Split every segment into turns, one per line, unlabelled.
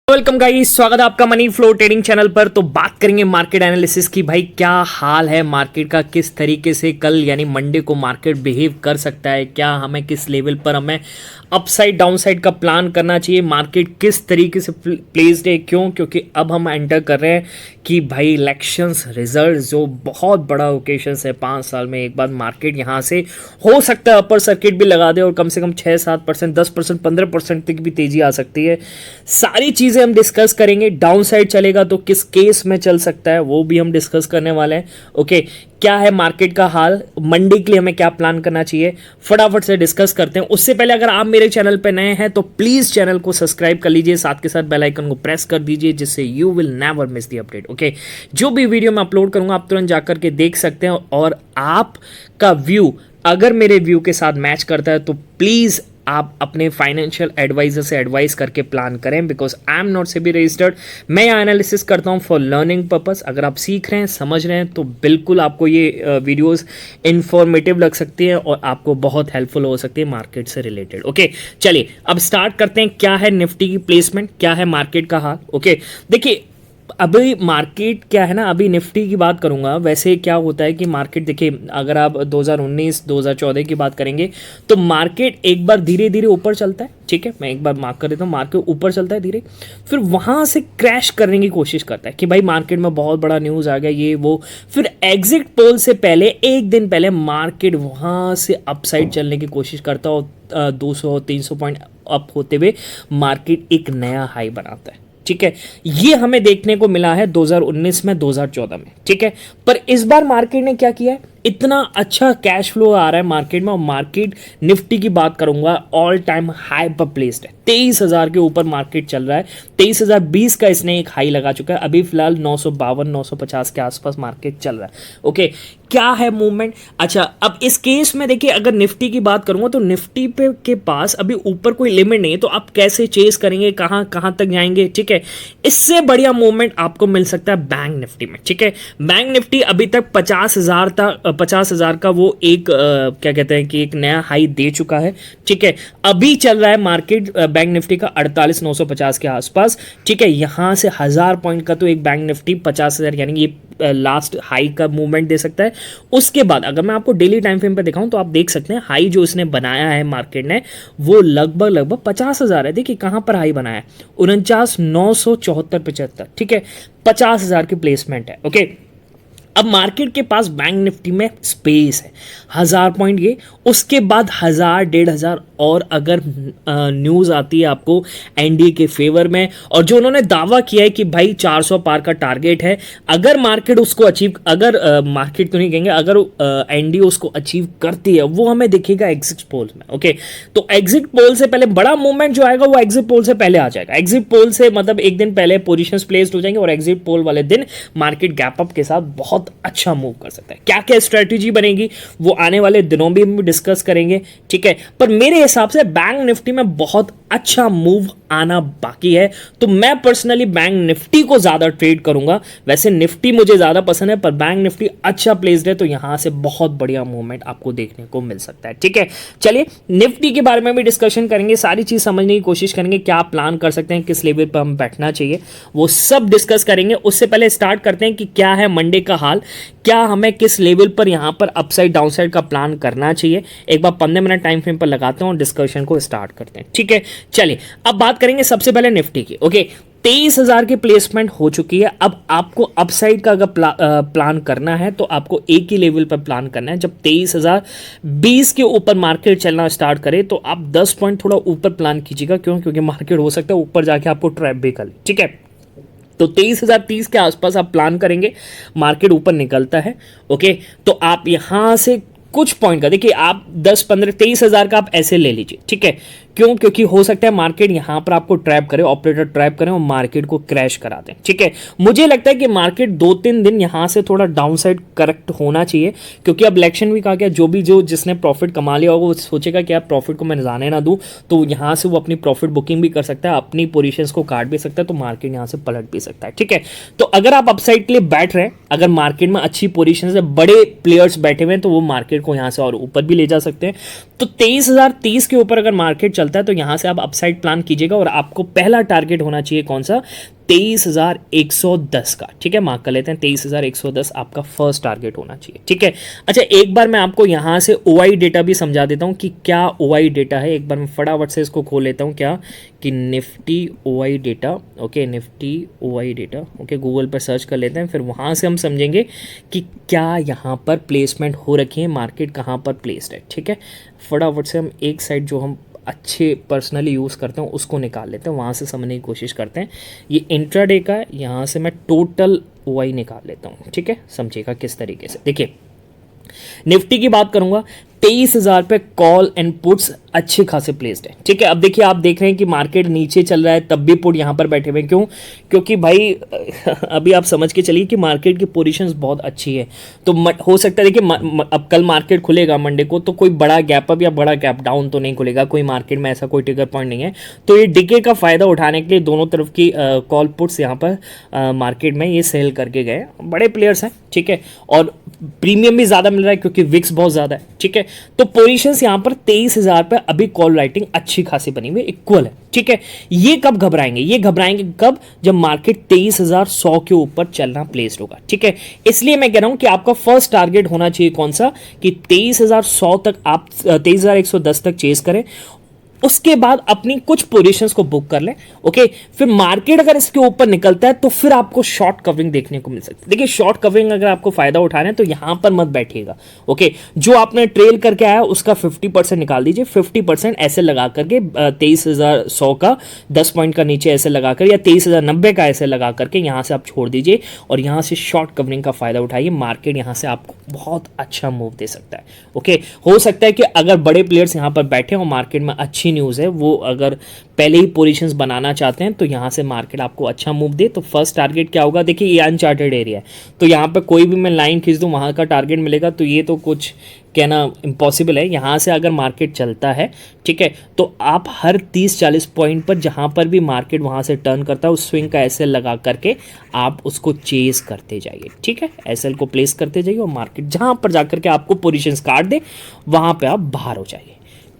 Welcome guys, स्वागत है आपका मनी फ्लो ट्रेडिंग चैनल पर। तो बात करेंगे मार्केट एनालिसिस की। भाई क्या हाल है मार्केट का, किस तरीके से कल यानी मंडे को मार्केट बिहेव कर सकता है, क्या हमें किस लेवल पर हमें अपसाइड डाउनसाइड का प्लान करना चाहिए, मार्केट किस तरीके से प्लेस्ड है, क्योंकि अब हम एंटर कर रहे हैं कि भाई इलेक्शंस रिजल्ट जो बहुत बड़ा ओकेशन है, 5 साल में एक बार मार्केट यहाँ से हो सकता है अपर सर्किट भी लगा दे और कम से कम 6-7%, 10%, 15% तक भी तेजी आ सकती है। सारी चीज़ें हम डिस्कस करेंगे। डाउन साइड चलेगा तो किस केस में चल सकता है वो भी हम डिस्कस करने वाले हैं। ओके, क्या है मार्केट का हाल, मंडे के लिए हमें क्या प्लान करना चाहिए, फटाफट से डिस्कस करते हैं। उससे पहले अगर आप मेरे चैनल पर नए हैं तो प्लीज़ चैनल को सब्सक्राइब कर लीजिए, साथ के साथ बेल आइकन को प्रेस कर दीजिए जिससे you will never miss the update. Okay, जो भी वीडियो मैं अपलोड करूंगा आप तुरंत जाकर के देख सकते हैं। और आपका व्यू अगर मेरे व्यू के साथ मैच करता है तो प्लीज़ आप अपने फाइनेंशियल एडवाइजर से एडवाइस करके प्लान करें, because I am not SEBI registered. मैं एनालिसिस करता हूं फॉर लर्निंग पर्पस। अगर आप सीख रहे हैं, समझ रहे हैं तो बिल्कुल आपको ये वीडियोस इंफॉर्मेटिव लग सकती है और आपको बहुत हेल्पफुल हो सकती है मार्केट से रिलेटेड। ओके, चलिए अब स्टार्ट करते हैं। क्या है निफ्टी की प्लेसमेंट, क्या है मार्केट का हाल। ओके, देखिए अभी मार्केट क्या है ना, अभी निफ्टी की बात करूंगा। वैसे क्या होता है कि मार्केट देखिए, अगर आप 2019-2014 की बात करेंगे तो मार्केट एक बार धीरे धीरे ऊपर चलता है। ठीक है, मैं एक बार मार्क कर देता हूँ, मार्केट ऊपर चलता है धीरे, फिर वहां से क्रैश करने की कोशिश करता है कि भाई मार्केट में बहुत बड़ा न्यूज़ आ गया ये वो। फिर एग्जिट पोल से पहले एक दिन पहले मार्केट वहां से अपसाइड चलने की कोशिश करता है और 200-300 पॉइंट अप होते हुए मार्केट एक नया हाई बनाता है। ठीक है, ये हमें देखने को मिला है 2019 में, 2014 में। ठीक है, पर इस बार मार्केट ने क्या किया है, इतना अच्छा कैश फ्लो आ रहा है मार्केट में। और मार्केट निफ्टी की बात करूंगा, ऑल टाइम हाई पर प्लेस्ड है, 23,000 के ऊपर मार्केट चल रहा है। 23,020 का इसने एक हाई लगा चुका है। अभी फिलहाल 952-950 के आसपास मार्केट चल रहा है। ओके, क्या है मूवमेंट। अच्छा, अब इस केस में देखिए, अगर निफ्टी की बात करूंगा तो निफ्टी पे के पास अभी ऊपर कोई लिमिट नहीं है, तो आप कैसे चेस करेंगे, कहां तक जाएंगे। ठीक है, इससे बढ़िया मूवमेंट आपको मिल सकता है बैंक निफ्टी में। ठीक है, बैंक निफ्टी अभी तक 50,000 का वो एक क्या कहते हैं कि एक नया हाई दे चुका है। ठीक है, अभी चल रहा है मार्केट बैंक निफ्टी का 48,950 के आसपास। ठीक है, यहां से 1000 पॉइंट का तो एक बैंक निफ्टी 50,000 यानी ये लास्ट हाई का मूवमेंट दे सकता है। उसके बाद अगर मैं आपको डेली टाइम फ्रेम पे दिखाऊं तो आप देख सकते हैं हाई जो इसने बनाया है मार्केट ने वो लगभग 50,000 है। देखिए कहां पर हाई बनाया है, 49,974-75। ठीक है, 50,000 की प्लेसमेंट है। ओके, अब मार्केट के पास बैंक निफ्टी में स्पेस है 1000 पॉइंट ये, उसके बाद 1000-1500 और अगर न्यूज़ आती है आपको एनडीए के फेवर में, और जो उन्होंने दावा किया है कि भाई 400 पार का टारगेट है, अगर मार्केट उसको अचीव, अगर मार्केट तो नहीं कहेंगे, अगर एनडीए उसको अचीव करती है वो हमें दिखेगा एग्जिट पोल में। ओके, तो एग्जिट पोल से पहले बड़ा मूवमेंट जो आएगा वो एग्जिट पोल से पहले आ जाएगा। एग्जिट पोल से मतलब एक दिन पहले पोजिशन प्लेस्ड हो जाएंगे और एग्जिट पोल वाले दिन मार्केट गैप अप के साथ बहुत अच्छा मूव कर सकता है। क्या क्या स्ट्रेटजी बनेगी वो आने वाले दिनों में भी डिस्कस करेंगे। ठीक है, पर मेरे हिसाब से बैंक निफ्टी में बहुत अच्छा मूव आना बाकी है, तो मैं पर्सनली बैंक निफ्टी को ज्यादा ट्रेड करूंगा। वैसे निफ्टी मुझे ज्यादा पसंद है पर बैंक निफ्टी अच्छा प्लेस्ड है, तो यहां से बहुत बढ़िया मूवमेंट आपको देखने को मिल सकता है। ठीक है, चलिए निफ्टी के बारे में भी डिस्कशन करेंगे, सारी चीज समझने की कोशिश करेंगे, क्या प्लान कर सकते हैं, किस लेवल पर हम बैठना चाहिए, वो सब डिस्कस करेंगे। उससे पहले स्टार्ट करते हैं कि क्या है मंडे का हाल, क्या हमें किस लेवल पर यहां पर अपसाइड डाउनसाइड का प्लान करना चाहिए। एक बार 15 मिनट टाइम फ्रेम पर लगाते हैं और डिस्कशन को स्टार्ट करते हैं। ठीक है, चलिए अब बात करेंगे सबसे पहले निफ्टी की। ओके, 23,000 की प्लेसमेंट हो चुकी है। अब आपको अपसाइड का अगर प्लान करना है तो आपको एक ही लेवल पर प्लान करना है। जब 23,020 के ऊपर मार्केट चलना स्टार्ट करे तो आप 10 पॉइंट थोड़ा ऊपर प्लान कीजिएगा। क्योंकि मार्केट हो सकता है ऊपर जाके आपको ट्रैप भी कर ले। ठीक है, तो 23,030 के आसपास आप प्लान करेंगे, मार्केट ऊपर निकलता है। ओके, तो आप यहां से कुछ पॉइंट का देखिए, आप 10-15 23,000 का आप ऐसे ले लीजिए। ठीक है, क्योंकि हो सकता है मार्केट यहां पर आपको ट्रैप करे, ऑपरेटर ट्रैप करें और मार्केट को क्रैश करा दें। ठीक है, मुझे लगता है कि मार्केट 2-3 दिन यहां से थोड़ा डाउनसाइड करेक्ट होना चाहिए, क्योंकि अब इलेक्शन वीक आ गया। जो जिसने प्रॉफिट कमा लिया होगा वो सोचेगा कि आप प्रॉफिट को मैं जाने ना दूं, तो यहां से वो अपनी प्रॉफिट बुकिंग भी कर सकता है, अपनी पोजीशंस को काट भी सकता है, तो मार्केट यहां से पलट भी सकता है। ठीक है, तो अगर आप अपसाइड के लिए बैठ रहे हैं, अगर मार्केट में अच्छी पोजीशन से बड़े प्लेयर्स बैठे हुए हैं तो वो मार्केट को यहां से और ऊपर भी ले जा सकते हैं। तो 23,030 के ऊपर अगर मार्केट चलता है तो यहां से आप अपसाइड प्लान कीजिएगा और आपको पहला टारगेट होना चाहिए कौन सा, 23,110 का। ठीक है, मार्क कर लेते हैं, 23,110 आपका फर्स्ट टारगेट होना चाहिए। ठीक है, अच्छा एक बार मैं आपको यहां से ओआई डेटा भी समझा देता हूं कि क्या ओआई डेटा है। एक बार मैं फटाफट से इसको खोल लेता हूं, क्या कि Nifty OI data. Okay, Nifty OI data, okay, Google पर सर्च कर लेते हैं, फिर वहां से हम समझेंगे कि क्या यहाँ पर प्लेसमेंट हो रखी है, मार्केट कहाँ पर प्लेस्ड है। ठीक है, फटाफट से हम एक साइड जो हम अच्छे पर्सनली यूज़ करते हैं उसको निकाल लेते हैं, वहाँ से समझने की कोशिश करते हैं। ये इंट्राडे का है, यहाँ से मैं टोटल ओआई निकाल लेता हूँ। ठीक है, समझिएगा किस तरीके से। देखिए निफ्टी की बात करूंगा, 23,000 पे कॉल एंड पुट्स अच्छे खासे प्लेस्ड है। ठीक है, अब देखिए आप देख रहे हैं कि मार्केट नीचे चल रहा है तब भी पुट यहाँ पर बैठे हुए हैं, क्यों? क्योंकि भाई अभी आप समझ के चलिए कि मार्केट की पोजीशंस बहुत अच्छी है। तो हो सकता है देखिए अब कल मार्केट खुलेगा मंडे को, तो कोई बड़ा गैप अप या बड़ा गैप डाउन तो नहीं खुलेगा, कोई मार्केट में ऐसा कोई ट्रिगर पॉइंट नहीं है। तो ये डिके का फायदा उठाने के लिए दोनों तरफ की कॉल पुट्स यहाँ पर मार्केट में ये सेल करके गए, बड़े प्लेयर्स हैं। ठीक है, और प्रीमियम भी ज़्यादा मिल रहा है क्योंकि विक्स बहुत ज़्यादा है। ठीक है, तो पोजीशंस यहाँ पर 23,000 पे अभी कॉल राइटिंग अच्छी खासी बनी हुई इक्वल है। ठीक है, ये कब घबराएंगे? ये घबराएंगे कब? जब मार्केट 23,100 के ऊपर चलना प्लेस्ड होगा। ठीक है, इसलिए मैं कह रहा हूं कि आपका फर्स्ट टारगेट होना चाहिए कौन सा, कि 23,100 तक आप 23,110 तक चेस करें, उसके बाद अपनी कुछ पोजीशंस को बुक कर लें। ओके, फिर मार्केट अगर इसके ऊपर निकलता है तो फिर आपको शॉर्ट कवरिंग देखने को मिल सकती है। देखिए शॉर्ट कवरिंग अगर आपको फायदा उठाना है तो यहां पर मत बैठिएगा। ओके, जो आपने ट्रेल करके आया उसका 50% निकाल दीजिए, 50% ऐसे लगा करके 23,100 का 10 पॉइंट का नीचे ऐसे लगाकर, या 23,090 का ऐसे लगा करके यहां से आप छोड़ दीजिए और यहां से शॉर्ट कवरिंग का फायदा उठाइए। मार्केट यहां से आपको बहुत अच्छा मूव दे सकता है। ओके, हो सकता है कि अगर बड़े प्लेयर्स यहां पर बैठे हो, मार्केट में अच्छी न्यूज़ है, वो अगर पहले ही पोजीशंस बनाना चाहते हैं तो यहां से मार्केट आपको अच्छा मूव दे। तो फर्स्ट टारगेट क्या होगा? देखिए ये अनचार्टेड एरिया है, तो यहां पे कोई भी मैं लाइन खींच दूं वहां का टारगेट मिलेगा, तो ये तो कुछ कहना इम्पॉसिबल है। यहां से अगर मार्केट चलता है, ठीक है, तो आप हर 30-40 पॉइंट पर जहां पर भी मार्केट वहां से टर्न करता है उस स्विंग का एसएल लगा करके आप उसको चेज करते जाइए। ठीक है, एसएल को प्लेस करते जाइए और मार्केट जहां पर जाकर के आपको पोजीशंस काट दे वहां पे आप बाहर हो जाइए।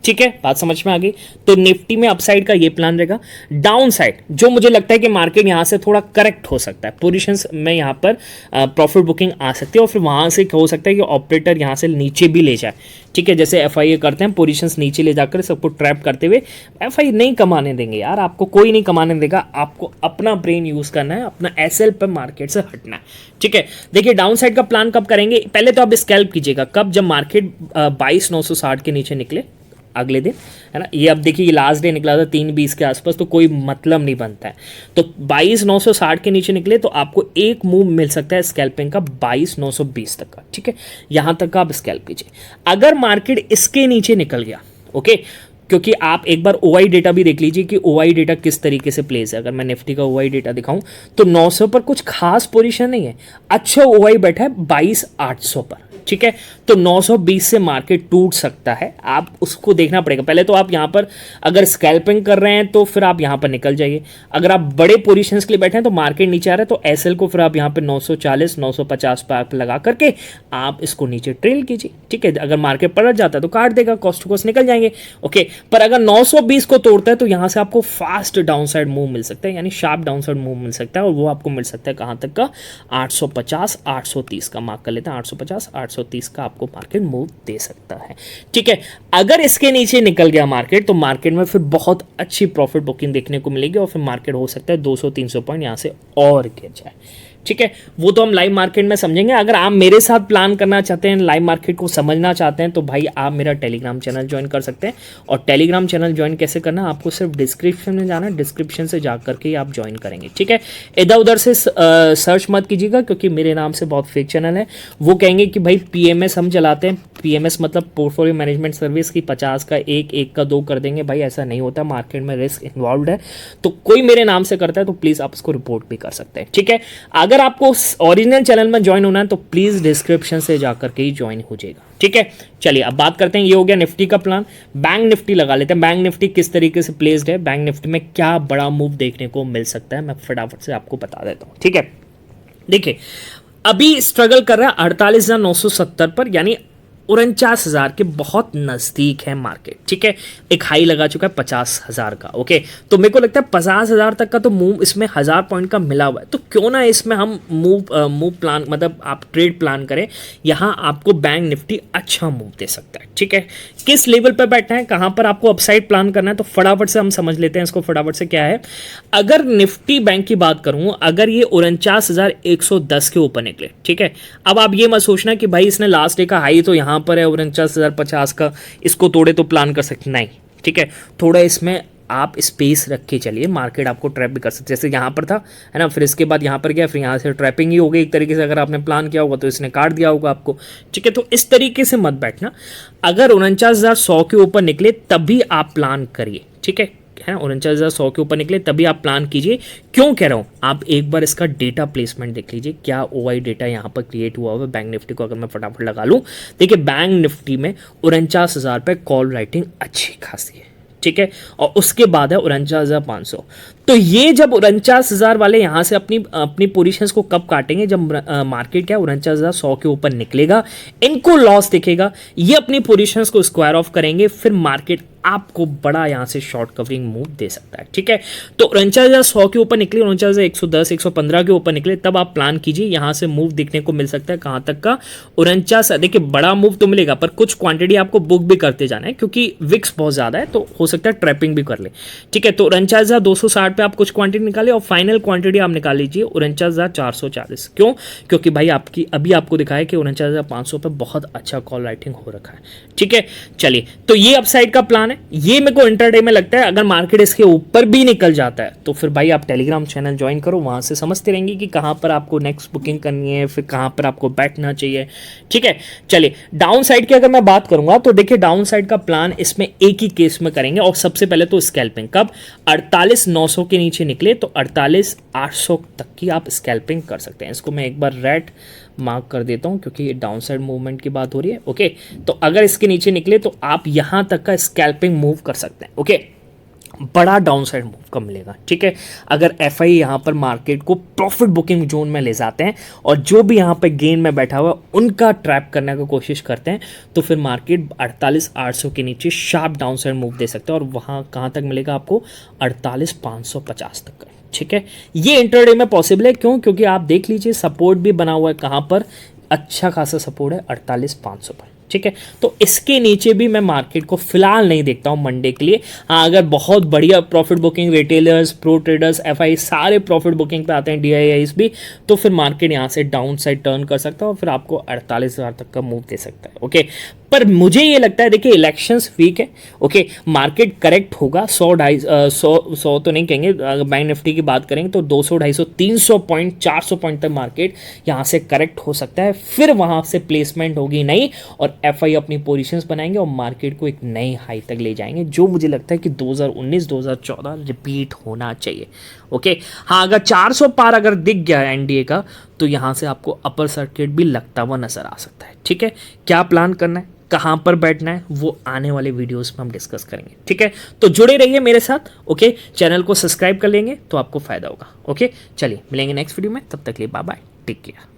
ठीक है, बात समझ में आ गई। तो निफ्टी में अपसाइड का ये प्लान रहेगा। डाउन साइड जो मुझे लगता है कि मार्केट यहां से थोड़ा करेक्ट हो सकता है, पोजीशंस में यहां पर प्रॉफिट बुकिंग आ सकती है और फिर वहां से हो सकता है कि ऑपरेटर यहां से नीचे भी ले जाए। ठीक है, जैसे एफआईए करते हैं, पोजीशंस नीचे ले जाकर सबको ट्रैप करते हुए। एफआईए नहीं कमाने देंगे यार, आपको कोई नहीं कमाने देगा, आपको अपना ब्रेन यूज करना है, अपना एसएल पर मार्केट से हटना है। ठीक है, देखिए डाउन साइड का प्लान कब करेंगे? पहले तो आप स्कैल्प कीजिएगा, कब? जब मार्केट 22,960 के नीचे निकले अगले दिन, है ना। ये अब देखिए ये लास्ट डे निकला था 3:20 के आसपास, तो कोई मतलब नहीं बनता है। तो 22,960 के नीचे निकले तो आपको एक मूव मिल सकता है स्कैल्पिंग का 22,920 तक का। ठीक है, यहां तक का आप स्कैल्प कीजिए। अगर मार्केट इसके नीचे निकल गया, ओके, क्योंकि आप एक बार ओआई डेटा भी देख लीजिए कि ओआई डेटा किस तरीके से प्लेस है। अगर मैं निफ्टी का ओआई डेटा दिखाऊं तो 900 पर कुछ खास पोजीशन नहीं है, अच्छा ओआई बैठा है 22,800 पर। ठीक है, तो 920 से मार्केट टूट सकता है, आप उसको देखना पड़ेगा। पहले तो आप यहां पर अगर स्कैल्पिंग कर रहे हैं तो फिर आप यहां पर निकल जाइए। अगर आप बड़े पोजीशंस के लिए बैठे हैं तो मार्केट नीचे आ रहा है तो एसएल को फिर आप यहां पे 940 950 पर आप लगा करके आप इसको नीचे ट्रेल कीजिए। ठीक है, अगर मार्केट पलट जाता है तो काट देगा, कॉस्ट टू कॉस्ट निकल जाएंगे। ओके, पर अगर 920 को तोड़ता है तो यहां से आपको फास्ट डाउन साइड मूव मिल सकता है, यानी शार्प डाउन साइड मूव मिल सकता है, और वो आपको मिल सकता है कहां तक का? 850 830 का। मार्क कर लेते हैं, 850 830 का आपको मार्केट मूव दे सकता है। ठीक है, अगर इसके नीचे निकल गया मार्केट तो मार्केट में फिर बहुत अच्छी प्रॉफिट बुकिंग देखने को मिलेगी और फिर मार्केट हो सकता है 200-300 पॉइंट यहां से और गिर जाए। ठीक है, वो तो हम लाइव मार्केट में समझेंगे। अगर आप मेरे साथ प्लान करना चाहते हैं, लाइव मार्केट को समझना चाहते हैं, तो भाई आप मेरा टेलीग्राम चैनल ज्वाइन कर सकते हैं। और टेलीग्राम चैनल ज्वाइन कैसे करना, आपको सिर्फ डिस्क्रिप्शन में जाना है, डिस्क्रिप्शन से जा करके ही आप ज्वाइन करेंगे। ठीक है, इधर उधर से सर्च मत कीजिएगा, क्योंकि मेरे नाम से बहुत फेक चैनल है। वो कहेंगे कि भाई पीएमएस हम चलाते हैं, पीएमएस मतलब पोर्टफोलियो मैनेजमेंट सर्विस की 50 का 1 का 2 कर देंगे। भाई ऐसा नहीं होता, मार्केट में रिस्क इन्वॉल्व है। तो कोई मेरे नाम से करता है तो प्लीज़ आप उसको रिपोर्ट भी कर सकते हैं। ठीक है, अगर आपको ओरिजिनल चैनल में ज्वाइन होना है तो प्लीज डिस्क्रिप्शन से जाकर के ही ज्वाइन हो जाएगा। ठीक है, चलिए अब बात करते हैं, ये हो गया निफ्टी का प्लान। बैंक निफ्टी लगा लेते हैं। बैंक निफ्टी किस तरीके से प्लेस्ड है, बैंक निफ्टी में क्या बड़ा मूव देखने को मिल सकता है, मैं फटाफट से आपको बता देता हूं। ठीक है, देखिए अभी स्ट्रगल कर रहा है 48,970 पर, यानी 49,000 के बहुत नज़दीक है मार्केट, ठीक है। एक हाई लगा चुका है 50,000 का, ओके। तो मेरे को लगता है 50,000 तक का तो मूव इसमें 1000 पॉइंट का मिला हुआ है, तो क्यों ना इसमें हम मूव प्लान, मतलब आप ट्रेड प्लान करें। यहाँ आपको बैंक निफ्टी अच्छा मूव दे सकता है, ठीक है। किस लेवल पर बैठना है, कहाँ पर आपको अपसाइड प्लान करना है, तो फटाफट से हम समझ लेते हैं इसको। फटाफट से क्या है, अगर निफ्टी बैंक की बात करूँ, अगर ये 49,110 के ऊपर निकले, ठीक है। अब आप ये मत सोचना कि भाई इसने लास्ट डे का हाई तो यहाँ पर है 49,050 का, इसको तोड़े तो प्लान कर सकते, नहीं, ठीक है। थोड़ा इसमें आप स्पेस रख के चलिए, मार्केट आपको ट्रैप भी कर सकते, जैसे यहाँ पर था, है ना, फिर इसके बाद यहाँ पर गया, फिर यहाँ से ट्रैपिंग ही हो गई एक तरीके से। अगर आपने प्लान किया होगा तो इसने काट दिया होगा आपको, ठीक है। तो इस तरीके से मत बैठना। अगर 49,100 के ऊपर निकले तभी आप प्लान करिए, ठीक है। 49,100 के ऊपर निकले तभी आप प्लान कीजिए। क्यों कह रहा हूँ, आप एक बार इसका डेटा प्लेसमेंट देख लीजिए, क्या ओआई डेटा यहाँ पर क्रिएट हुआ हुआ है बैंक निफ्टी को। अगर मैं फटाफट लगा लूँ, देखिए बैंक निफ्टी में 49,000 पे कॉल राइटिंग अच्छी खासी है, ठीक है। और उसके बाद है 49,500। तो ये जब 49,000 वाले यहाँ से अपनी पोजीशंस को कब काटेंगे, जब मार्केट क्या 49,100 के ऊपर निकलेगा, इनको लॉस दिखेगा, ये अपनी पोजीशंस को स्क्वायर ऑफ करेंगे, फिर मार्केट आपको बड़ा यहाँ से शॉर्ट कवरिंग मूव दे सकता है, ठीक है। तो 49,100 के ऊपर निकले, 49,110 115 के ऊपर निकले, तब आप प्लान कीजिए। यहाँ से मूव दिखने को मिल सकता है कहाँ तक का, 49। देखिए बड़ा मूव तो मिलेगा, पर कुछ क्वांटिटी आपको बुक भी करते जाना है, क्योंकि विक्स बहुत ज़्यादा है, तो हो सकता है ट्रैपिंग भी कर ले, ठीक है। तो 49,260 पे आप कुछ क्वांटिटी निकाले और फाइनल क्वांटिटी आप निकाल लीजिए 49,440। क्यों, क्योंकि भाई अभी आपको दिखाया कि 49,500 पे बहुत अच्छा कॉल राइटिंग हो रखा है, ठीक है। चलिए, तो ये अपसाइड का प्लान है। ये मेरे को इंटरडे में लगता है, अगर मार्केट इसके ऊपर भी निकल जाता है तो फिर भाई आप टेलीग्राम चैनल ज्वाइन करो, वहां से समझते रहेंगे कि कहां पर आपको नेक्स्ट बुकिंग करनी है, फिर कहां पर आपको बैठना चाहिए, ठीक है। चलिए, डाउन साइड की अगर मैं बात करूंगा तो देखिए डाउन साइड का प्लान इसमें एक ही केस में करेंगे, और सबसे पहले तो स्कैल्पिंग कब 48,900 के नीचे निकले तो 48,800 तक की आप स्कैल्पिंग कर सकते हैं। इसको मैं एक बार रेड मार्क कर देता हूं, क्योंकि ये डाउन साइड मूवमेंट की बात हो रही है, ओके। तो अगर इसके नीचे निकले तो आप यहां तक का स्कैल्पिंग मूव कर सकते हैं, ओके। बड़ा डाउन साइड मूव का मिलेगा, ठीक है। अगर एफआई यहाँ पर मार्केट को प्रॉफिट बुकिंग जोन में ले जाते हैं और जो भी यहाँ पे गेन में बैठा हुआ है उनका ट्रैप करने की कोशिश करते हैं, तो फिर मार्केट 48,800 के नीचे शार्प डाउन साइड मूव दे सकते हैं, और वहाँ कहाँ तक मिलेगा आपको 48,550 तक का, ठीक है। ये इंटरडे में पॉसिबल है, क्यों, क्योंकि आप देख लीजिए सपोर्ट भी बना हुआ है, कहाँ पर अच्छा खासा सपोर्ट है 48,500 पर, ठीक है। तो इसके नीचे भी मैं मार्केट को फिलहाल नहीं देखता हूं मंडे के लिए। हाँ, अगर बहुत बढ़िया profit booking, retailers, pro traders, FI सारे प्रॉफिट बुकिंग पे आते हैं, डीआईआईस भी, तो फिर मार्केट यहां से डाउन साइड टर्न कर सकता है और फिर आपको 48,000 तक का मूव दे सकता है, ओके। पर मुझे ये लगता है, देखिए इलेक्शंस वीक है, ओके, मार्केट करेक्ट होगा 100 तो नहीं कहेंगे, अगर बैंक निफ्टी की बात करेंगे तो 200 250 300 पॉइंट 400 पॉइंट तक मार्केट यहाँ से करेक्ट हो सकता है, फिर वहाँ से प्लेसमेंट होगी नई और एफआई अपनी पोजीशंस बनाएंगे और मार्केट को एक नई हाई तक ले जाएंगे, जो मुझे लगता है कि 2019-2014 रिपीट होना चाहिए, ओके। हाँ, अगर 400 पार अगर दिख गया एनडीए का, तो यहाँ से आपको अपर सर्किट भी लगता हुआ नजर आ सकता है, ठीक है। क्या प्लान करना है, कहाँ पर बैठना है, वो आने वाले वीडियोस में हम डिस्कस करेंगे, ठीक है। तो जुड़े रहिए मेरे साथ, ओके। चैनल को सब्सक्राइब कर लेंगे तो आपको फायदा होगा, ओके। चलिए मिलेंगे नेक्स्ट वीडियो में, तब तक के लिए बाय बाय, टेक केयर।